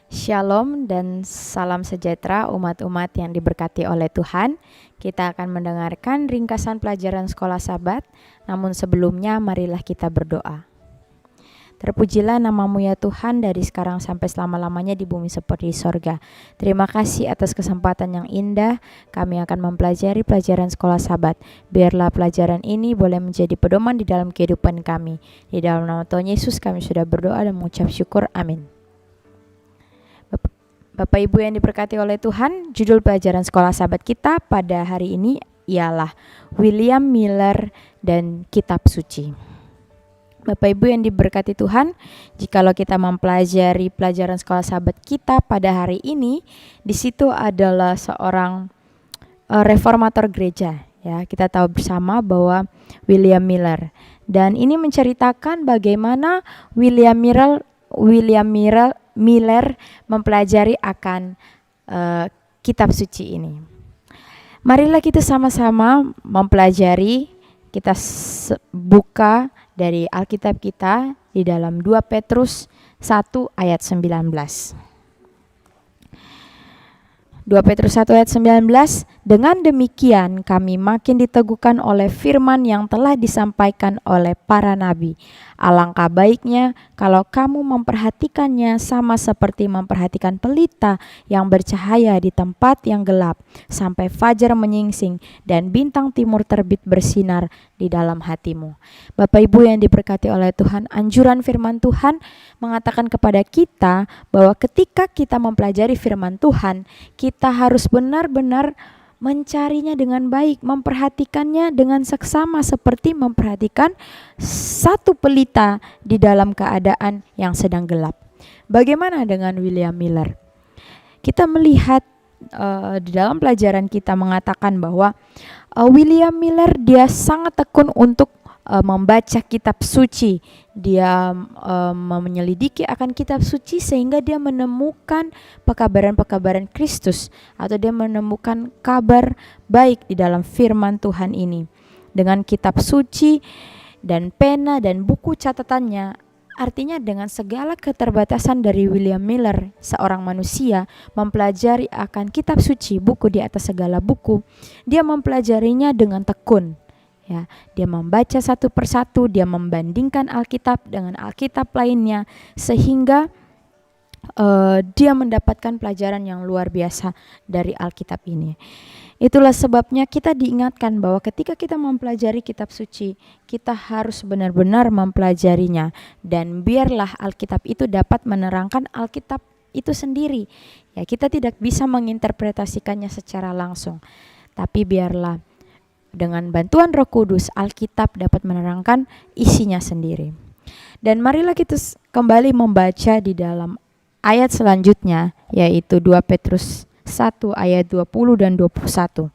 Shalom dan salam sejahtera umat-umat yang diberkati oleh Tuhan. Kita akan mendengarkan ringkasan pelajaran sekolah Sabat, namun sebelumnya marilah kita berdoa. Terpujilah namamu ya Tuhan, dari sekarang sampai selama-lamanya di bumi seperti di sorga. Terima kasih atas kesempatan yang indah. Kami akan mempelajari pelajaran sekolah Sabat. Biarlah pelajaran ini boleh menjadi pedoman di dalam kehidupan kami. Di dalam nama Tuhan Yesus kami sudah berdoa dan mengucap syukur. Amin. Bapak Ibu yang diberkati oleh Tuhan, judul pelajaran sekolah Sabat kita pada hari ini ialah William Miller dan Kitab Suci. Bapak Ibu yang diberkati Tuhan, jikalau kita mempelajari pelajaran sekolah Sabat kita pada hari ini, di situ adalah seorang reformator gereja. Ya, kita tahu bersama bahwa William Miller, dan ini menceritakan bagaimana William Miller mempelajari akan kitab suci ini. Marilah kita sama-sama mempelajari. Kita buka dari Alkitab kita di dalam 2 Petrus 1 ayat 19. 2 Petrus 1 ayat 19, dengan demikian kami makin diteguhkan oleh firman yang telah disampaikan oleh para nabi. Alangkah baiknya kalau kamu memperhatikannya sama seperti memperhatikan pelita yang bercahaya di tempat yang gelap, sampai fajar menyingsing dan bintang timur terbit bersinar di dalam hatimu. Bapak Ibu yang diberkati oleh Tuhan, anjuran firman Tuhan mengatakan kepada kita bahwa ketika kita mempelajari firman Tuhan, kita harus benar-benar mencarinya dengan baik, memperhatikannya dengan seksama seperti memperhatikan satu pelita di dalam keadaan yang sedang gelap. Bagaimana dengan William Miller? Kita melihat di dalam pelajaran kita mengatakan bahwa William Miller dia sangat tekun untuk membaca kitab suci. Dia menyelidiki akan kitab suci sehingga dia menemukan pekabaran-pekabaran Kristus, atau dia menemukan kabar baik di dalam firman Tuhan ini. Dengan kitab suci dan pena dan buku catatannya, artinya dengan segala keterbatasan dari William Miller, seorang manusia mempelajari akan kitab suci, buku di atas segala buku, dia mempelajarinya dengan tekun. Ya, dia membaca satu persatu, dia membandingkan Alkitab dengan Alkitab lainnya, sehingga dia mendapatkan pelajaran yang luar biasa dari Alkitab ini. Itulah sebabnya kita diingatkan bahwa ketika kita mempelajari kitab suci, kita harus benar-benar mempelajarinya, dan biarlah Alkitab itu dapat menerangkan Alkitab itu sendiri. Ya, kita tidak bisa menginterpretasikannya secara langsung, tapi biarlah dengan bantuan Roh Kudus, Alkitab dapat menerangkan isinya sendiri. Dan marilah kita kembali membaca di dalam ayat selanjutnya, yaitu 2 Petrus 1 ayat 20 dan 21.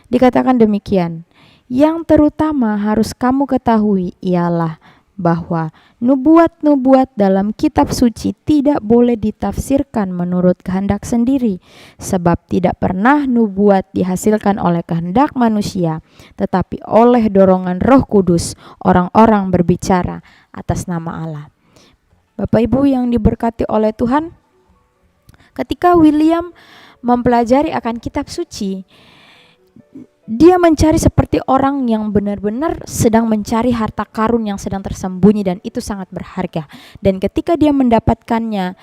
Dikatakan demikian, yang terutama harus kamu ketahui ialah bahwa nubuat-nubuat dalam kitab suci tidak boleh ditafsirkan menurut kehendak sendiri, sebab tidak pernah nubuat dihasilkan oleh kehendak manusia, tetapi oleh dorongan Roh Kudus orang-orang berbicara atas nama Allah. Bapak Ibu yang diberkati oleh Tuhan, ketika William mempelajari akan kitab suci, dia mencari seperti orang yang benar-benar sedang mencari harta karun yang sedang tersembunyi, dan itu sangat berharga. Dan ketika dia mendapatkannya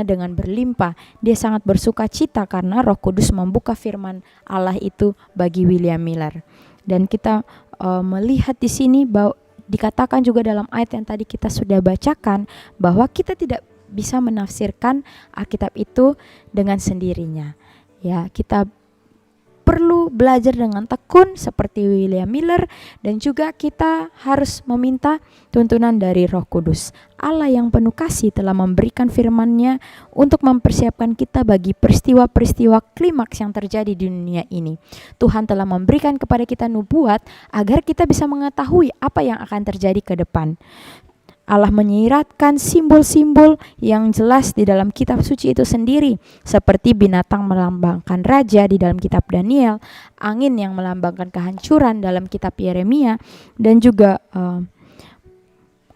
dengan berlimpah. Dia sangat bersuka cita karena Roh Kudus membuka firman Allah itu bagi William Miller. Dan kita melihat di sini bahwa dikatakan juga dalam ayat yang tadi kita sudah bacakan bahwa kita tidak bisa menafsirkan Alkitab itu dengan sendirinya. Ya, kita perlu belajar dengan tekun seperti William Miller, dan juga kita harus meminta tuntunan dari Roh Kudus. Allah yang penuh kasih telah memberikan firman-Nya untuk mempersiapkan kita bagi peristiwa-peristiwa klimaks yang terjadi di dunia ini. Tuhan telah memberikan kepada kita nubuat agar kita bisa mengetahui apa yang akan terjadi ke depan. Allah menyiratkan simbol-simbol yang jelas di dalam kitab suci itu sendiri, seperti binatang melambangkan raja di dalam kitab Daniel, angin yang melambangkan kehancuran dalam kitab Yeremia, dan juga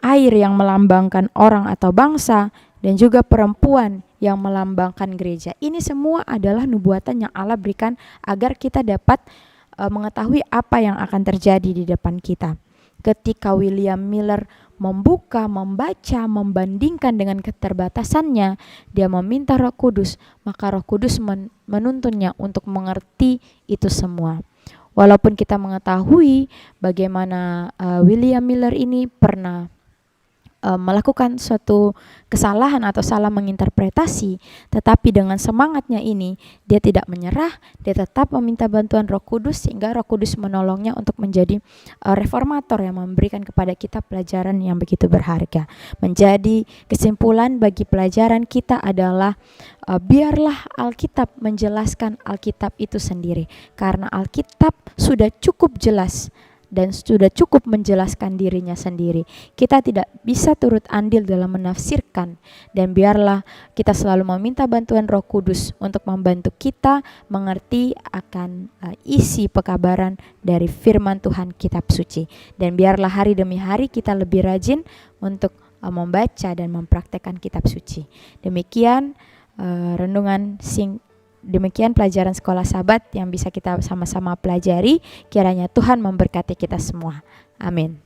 air yang melambangkan orang atau bangsa, dan juga perempuan yang melambangkan gereja. Ini semua adalah nubuatan yang Allah berikan agar kita dapat mengetahui apa yang akan terjadi di depan kita. Ketika William Miller membuka, membaca, membandingkan dengan keterbatasannya, dia meminta Roh Kudus, maka Roh Kudus menuntunnya untuk mengerti itu semua. Walaupun kita mengetahui bagaimana William Miller ini pernah melakukan suatu kesalahan atau salah menginterpretasi, tetapi dengan semangatnya ini dia tidak menyerah, dia tetap meminta bantuan Roh Kudus sehingga Roh Kudus menolongnya untuk menjadi reformator yang memberikan kepada kita pelajaran yang begitu berharga. Menjadi kesimpulan bagi pelajaran kita adalah biarlah Alkitab menjelaskan Alkitab itu sendiri, karena Alkitab sudah cukup jelas dan sudah cukup menjelaskan dirinya sendiri. Kita tidak bisa turut andil dalam menafsirkan, dan biarlah kita selalu meminta bantuan Roh Kudus untuk membantu kita mengerti akan isi pekabaran dari firman Tuhan kitab suci. Dan biarlah hari demi hari kita lebih rajin untuk membaca dan mempraktekkan kitab suci. Demikian Demikian pelajaran Sekolah Sabat yang bisa kita sama-sama pelajari. Kiranya Tuhan memberkati kita semua. Amin.